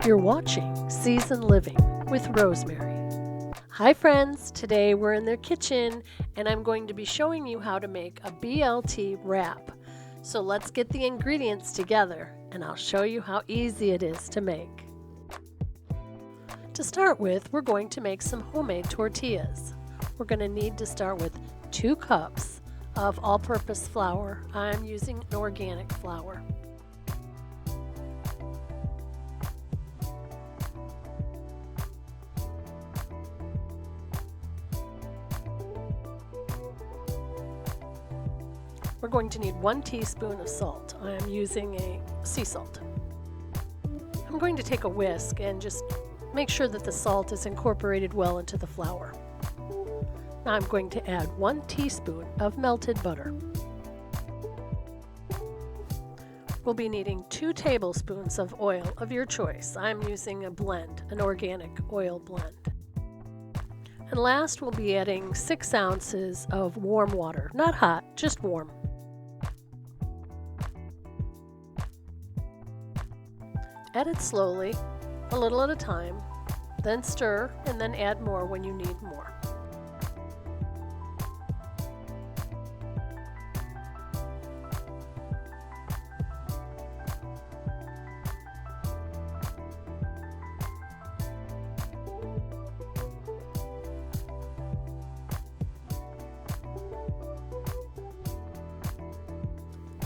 You're watching Seasoned Living with Rosemary. Hi friends, today we're in their kitchen and I'm going to be showing you how to make a BLT wrap. So let's get the ingredients together and I'll show you how easy it is to make. To start with, we're going to make some homemade tortillas. We're going to need to start with 2 cups of all-purpose flour. I'm using an organic flour. We're going to need 1 teaspoon of salt. I'm using a sea salt. I'm going to take a whisk and just make sure that the salt is incorporated well into the flour. Now I'm going to add 1 teaspoon of melted butter. We'll be needing 2 tablespoons of oil of your choice. I'm using a blend, an organic oil blend. And last, we'll be adding 6 ounces of warm water, not hot, just warm. Add it slowly, a little at a time, then stir, and then add more when you need more.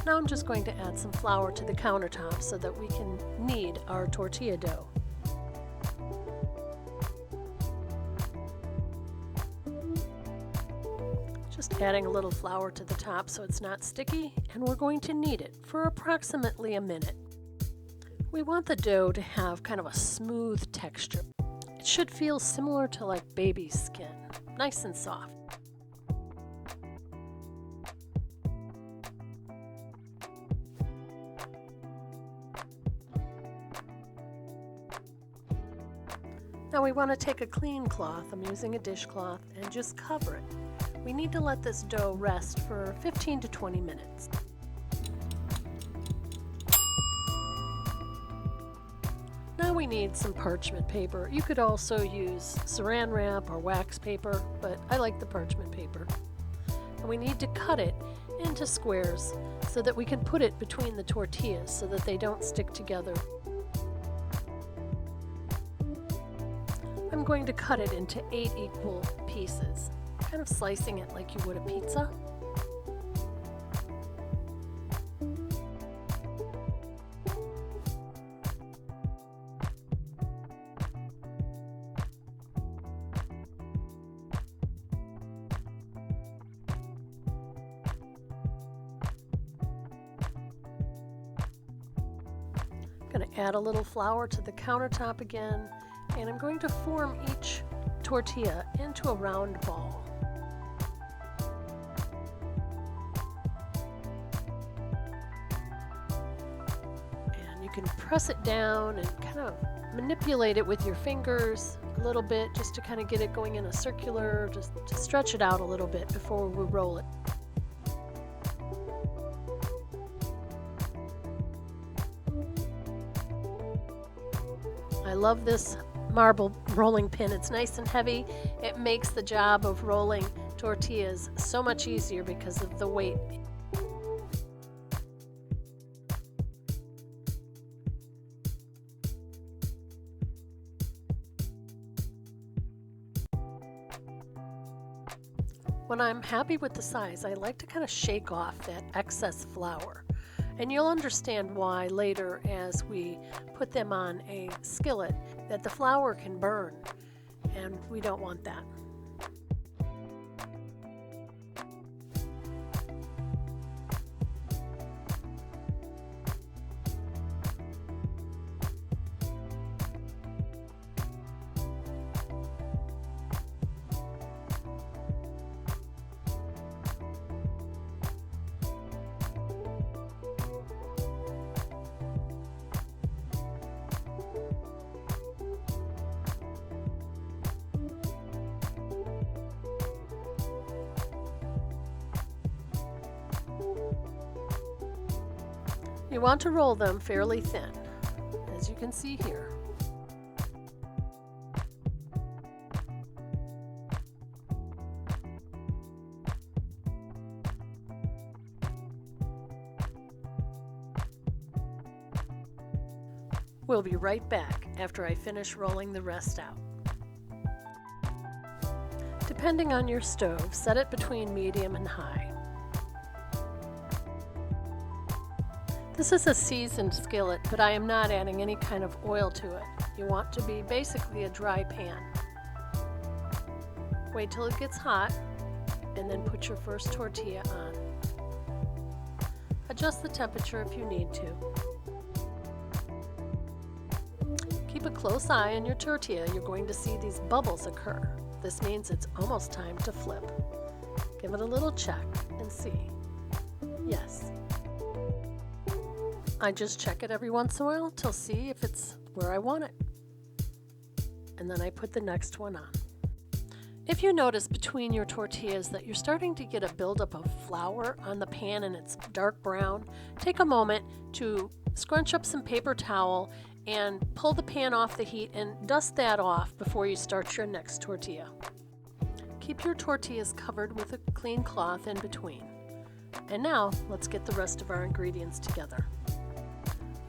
Now I'm just going to add some flour to the countertop so that we can knead our tortilla dough. Just adding a little flour to the top so it's not sticky, and we're going to knead it for approximately a minute. We want the dough to have kind of a smooth texture. It should feel similar to like baby skin, nice and soft. Now we want to take a clean cloth, I'm using a dishcloth, and just cover it. We need to let this dough rest for 15 to 20 minutes. Now we need some parchment paper. You could also use saran wrap or wax paper, but I like the parchment paper. And we need to cut it into squares so that we can put it between the tortillas so that they don't stick together. I'm going to cut it into 8 equal pieces, kind of slicing it like you would a pizza. I'm going to add a little flour to the countertop again. And I'm going to form each tortilla into a round ball. And you can press it down and kind of manipulate it with your fingers a little bit just to kind of get it going in a circular, just to stretch it out a little bit before we roll it. I love this marble rolling pin. It's nice and heavy. It makes the job of rolling tortillas so much easier because of the weight. When I'm happy with the size, I like to kind of shake off that excess flour. And you'll understand why later as we put them on a skillet that the flour can burn, and we don't want that. You want to roll them fairly thin, as you can see here. We'll be right back after I finish rolling the rest out. Depending on your stove, set it between medium and high. This is a seasoned skillet, but I am not adding any kind of oil to it. You want to be basically a dry pan. Wait till it gets hot, and then put your first tortilla on. Adjust the temperature if you need to. Keep a close eye on your tortilla. You're going to see these bubbles occur. This means it's almost time to flip. Give it a little check and see. Yes. I just check it every once in a while to see if it's where I want it. And then I put the next one on. If you notice between your tortillas that you're starting to get a buildup of flour on the pan and it's dark brown, take a moment to scrunch up some paper towel and pull the pan off the heat and dust that off before you start your next tortilla. Keep your tortillas covered with a clean cloth in between. And now let's get the rest of our ingredients together.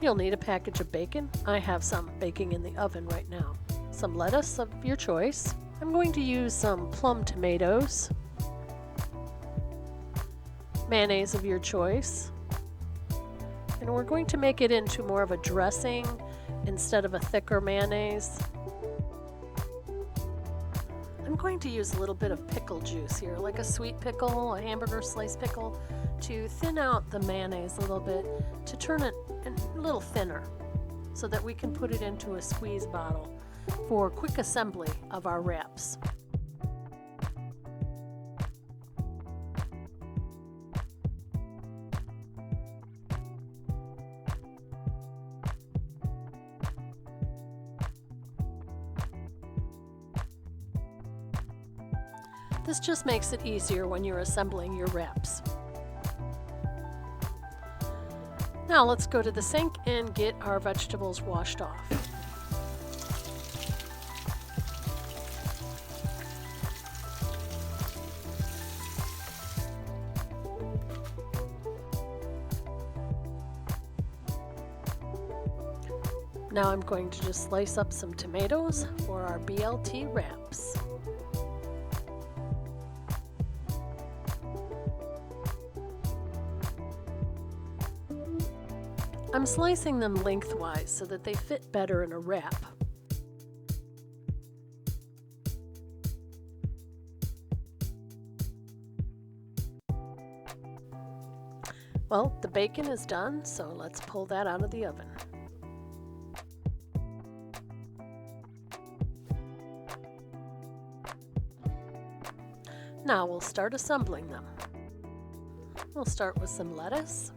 You'll need a package of bacon. I have some baking in the oven right now. Some lettuce of your choice. I'm going to use some plum tomatoes. Mayonnaise of your choice. And we're going to make it into more of a dressing instead of a thicker mayonnaise. I'm going to use a little bit of pickle juice here, like a sweet pickle, a hamburger slice pickle, to thin out the mayonnaise a little bit, to turn it a little thinner so that we can put it into a squeeze bottle for quick assembly of our wraps. This just makes it easier when you're assembling your wraps. Now let's go to the sink and get our vegetables washed off. Now I'm going to just slice up some tomatoes for our BLT wraps. I'm slicing them lengthwise so that they fit better in a wrap. Well, the bacon is done, so let's pull that out of the oven. Now we'll start assembling them. We'll start with some lettuce.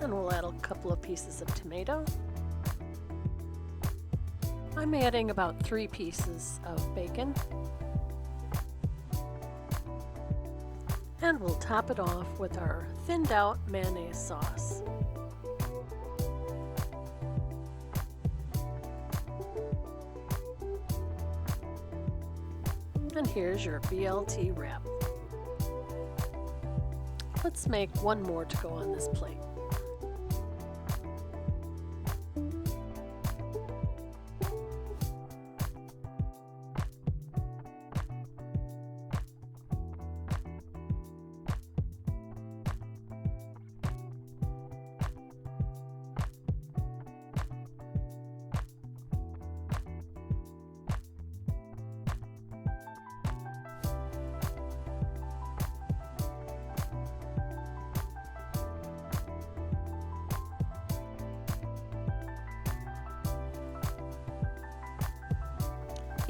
And we'll add a couple of pieces of tomato. I'm adding about 3 pieces of bacon. And we'll top it off with our thinned out mayonnaise sauce. And here's your BLT wrap. Let's make one more to go on this plate.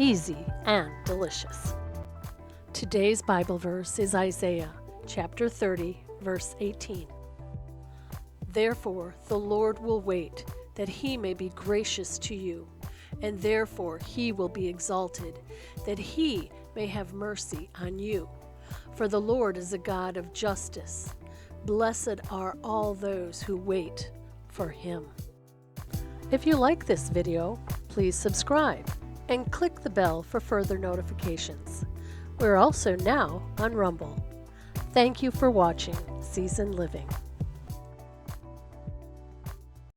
Easy and delicious. Today's Bible verse is Isaiah chapter 30, verse 18. Therefore the Lord will wait, that he may be gracious to you, and therefore he will be exalted, that he may have mercy on you. For the Lord is a God of justice. Blessed are all those who wait for him. If you like this video, please subscribe and click the bell for further notifications. We're also now on Rumble. Thank you for watching Seasoned Living.